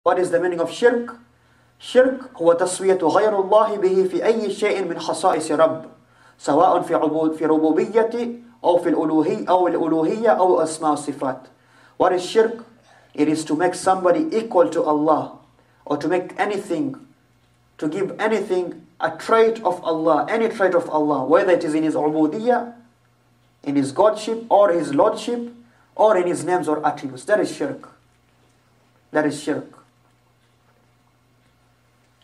What is the meaning of shirk? شرك هو تسوية غير الله به في أي شيء من خصائص رب سواء في ربوبية أو في الألوهية أو أسماء الصفات. What is shirk? It is to make somebody equal to Allah, or to make anything, to give anything a trait of Allah, any trait of Allah, whether it is in His ubudiyya, in His godship, or His lordship, or in His names or attributes. That is shirk. That is shirk.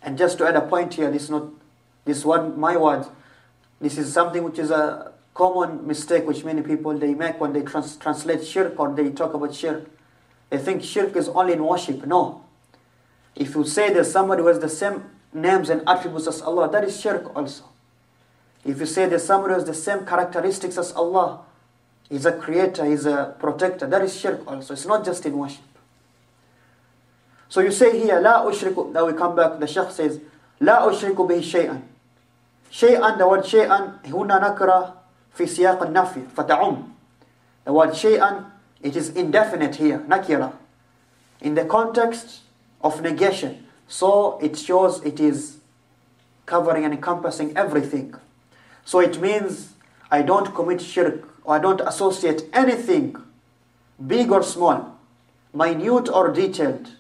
And just to add a point here, this one, my words, this is something which is a common mistake which many people they make when they translate shirk or they talk about shirk. They think shirk is only in worship. No. If you say there's somebody who has the same names and attributes as Allah, that is shirk also. If you say there's somebody who has the same characteristics as Allah, He's a creator, He's a protector, that is shirk also. It's not just in worship. So you say here, لا أشرك, now we come back, the Sheikh says, لا أشرك به شيئا. شيئا, the word شيئا, هنا نكرة في سياق النفي, فتعم. The word شيئا, it is indefinite here, nakira, in the context of negation. So it shows it is covering and encompassing everything. So it means I don't commit shirk, or I don't associate anything, big or small, minute or detailed,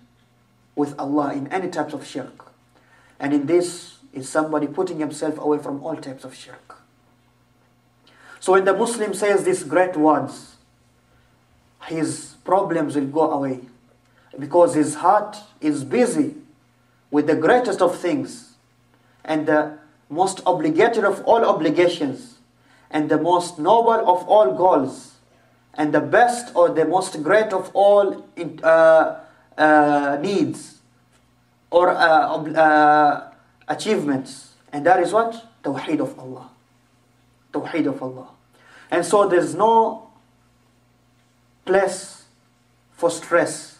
with Allah in any types of shirk. And in this is somebody putting himself away from all types of shirk. So when the Muslim says these great words, his problems will go away, because his heart is busy with the greatest of things, and the most obligatory of all obligations, and the most noble of all goals, and the best or the most great of all needs or achievements. And that is what? Tawheed of Allah. Tawheed of Allah. And so there's no place for stress,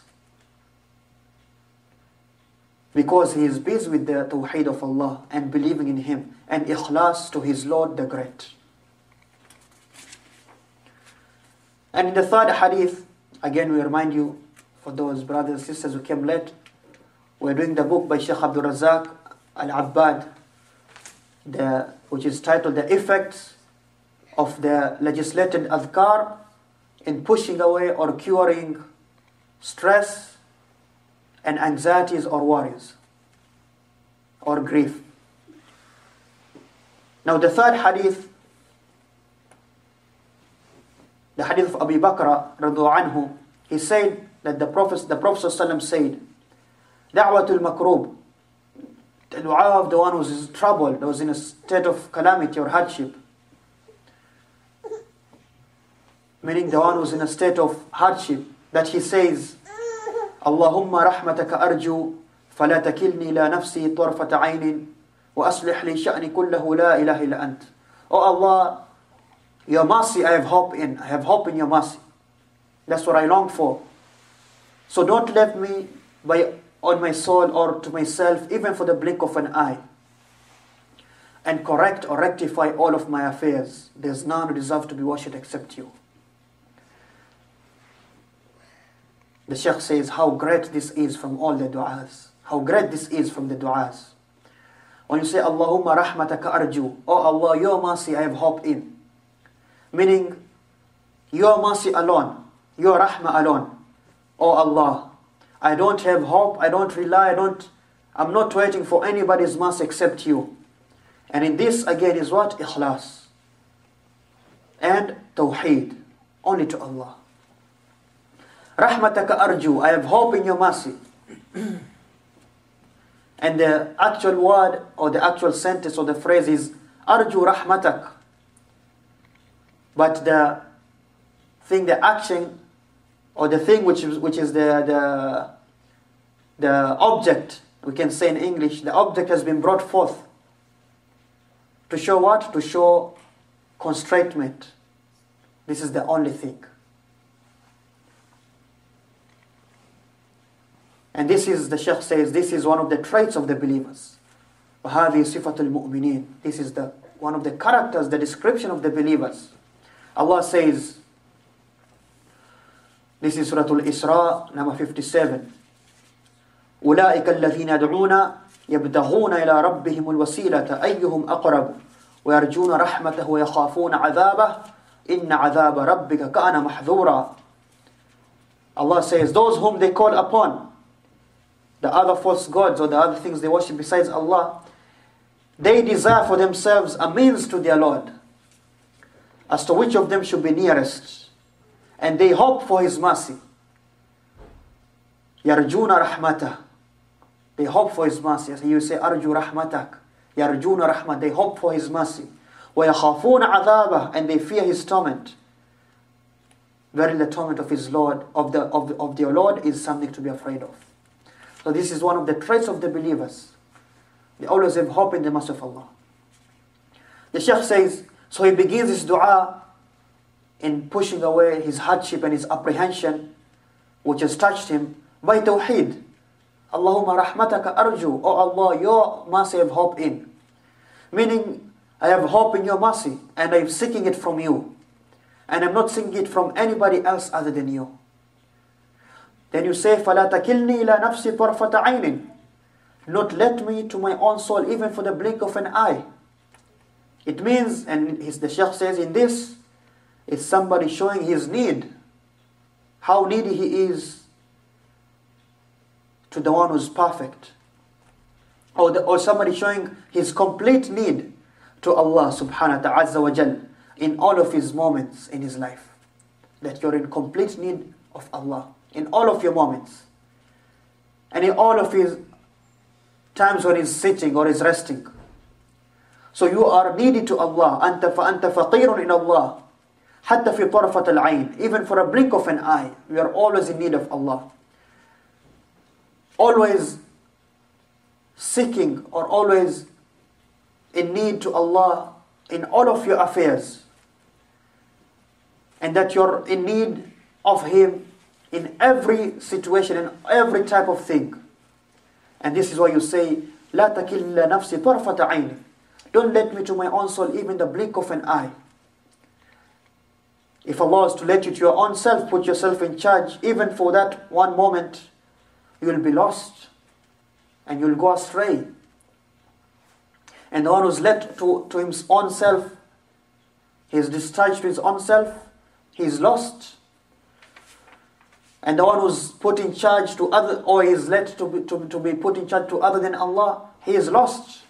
because he is busy with the Tawheed of Allah and believing in Him and ikhlas to his Lord the Great. And in the third hadith, again we remind you, for those brothers and sisters who came late, we're doing the book by Sheikh Abdurrazzaq, al-Abbaad, which is titled The Effects of the Legislated Adhkaar in Pushing Away or Curing Stress and Anxieties or Worries or Grief. Now the third hadith, the hadith of Abu Bakr radhiallahu anhu, he said that the Prophet ﷺ said, Da'watul makrub, the dua of the one who is troubled, who is in a state of calamity or hardship. Meaning the one who is in a state of hardship, that he says, Allahumma rahmataka arju, fala takilni ila nafsi tarfata aynin, wa aslih li sha'ni kullahu la ilaha illa ant. Oh Allah, your mercy I have hope in. I have hope in your mercy. That's what I long for. So don't let me on my soul or to myself, even for the blink of an eye, and correct or rectify all of my affairs. There's none who deserves to be worshipped except you. The Sheikh says how great this is from all the du'as. How great this is from the du'as. When you say, Allahumma rahmataka arju, oh Allah, your mercy I have hope in. Meaning, your mercy alone, your rahmah alone. Oh Allah, I don't have hope, I don't rely, I'm not waiting for anybody's mercy except you. And in this again is what? Ikhlas. And Tawheed. Only to Allah. Rahmataka arju, I have hope in your mercy. And the actual word or the actual sentence or the phrase is arju rahmatak. But the thing, the action, or the thing which is the object, we can say in English, the object has been brought forth. To show what? To show constraintment. This is the only thing. And this is, the Sheikh says, this is one of the traits of the believers. وَهَذِهِ صِفَةُ الْمُؤْمِنِينَ. This is one of the characters, the description of the believers. Allah says, this is Surah Al-Isra, number 57. أولئك الذين يدعون يبتغون إلى ربهم الوسيلة أيهم أقرب ويرجون رحمته ويخافون عذابه إن عذاب ربك كان محذورا. Allah says, those whom they call upon, the other false gods or the other things they worship besides Allah, they desire for themselves a means to their Lord, as to which of them should be nearest, and they hope for His mercy. يرجون رحمته, they hope for His mercy. As you say, أرجو رحمتك, يرجون رحمة, they hope for His mercy. ويخافون عذابه, and they fear His torment. Verily the torment of His Lord, of their Lord, is something to be afraid of. So this is one of the traits of the believers. They always have hope in the mercy of Allah. The Sheikh says, so he begins his dua in pushing away his hardship and his apprehension, which has touched him, by tawheed. Allahumma rahmataka arju, oh Allah, your mercy I have hope in. Meaning, I have hope in your mercy, and I am seeking it from you. And I'm not seeking it from anybody else other than you. Then you say, فَلَا تَكِلْنِي إِلَى نَفْسِي طَرْفَةَ عَيْنٍ, not let me to my own soul even for the blink of an eye. It means, and the Sheikh says in this, it's somebody showing his need, how needy he is to the one who's perfect. Or somebody showing his complete need to Allah subhanahu wa ta'ala in all of his moments in his life. That you're in complete need of Allah in all of your moments. And in all of his times when he's sitting or he's resting. So you are needy to Allah. أنت فقير in Allah. حتى في طرفة العين. Even for a blink of an eye, we are always in need of Allah. Always seeking or always in need to Allah in all of your affairs. And that you're in need of Him in every situation, in every type of thing. And this is why you say, لا تكل نفسي طرفة عين. Don't let me to my own soul even the blink of an eye. If Allah is to let you to your own self, put yourself in charge, even for that one moment, you will be lost and you will go astray. And the one who's led to his own self, he is discharged to his own self, he is lost. And the one who's put in charge to other, or is led to be put in charge to other than Allah, he is lost.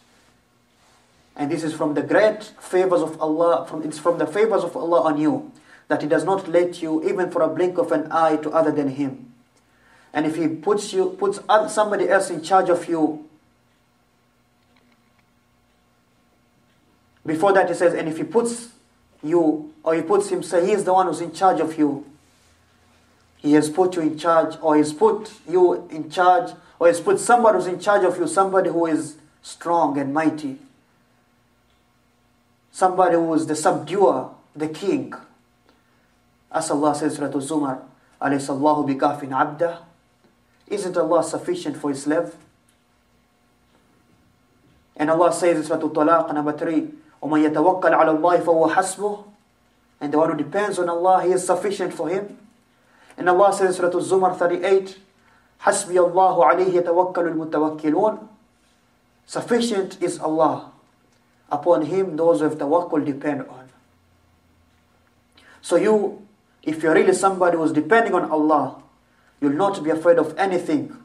And this is from the great favors of Allah, it's from the favors of Allah on you, that He does not let you even for a blink of an eye to other than Him. And if He puts somebody else in charge of you, before that He says, and if He puts you, or He puts Himself, He is the one who's in charge of you. He has put you in charge, or He's put you in charge, or He's put somebody who's in charge of you, somebody who is strong and mighty. Somebody who is the subduer, the king. As Allah says, Surah Al-Zumar, أَلَيْسَ اللَّهُ بِكَافٍ عَبْدَهُ. Isn't Allah sufficient for His slave? And Allah says in Surah Al-Talaq, number 3, وَمَنْ يَتَوَكَّلْ عَلَى اللَّهِ فَهُوَ حَسْبُهُ. And the one who depends on Allah, He is sufficient for him. And Allah says in Surah Al-Zumar 38, حَسْبِيَ اللَّهُ عَلَيْهِ يَتَوَكَّلُ الْمُتَوَكِّلُونَ. Sufficient is Allah. Upon Him those who have tawakkul depend on. So you, if you're really somebody who's depending on Allah, you'll not be afraid of anything.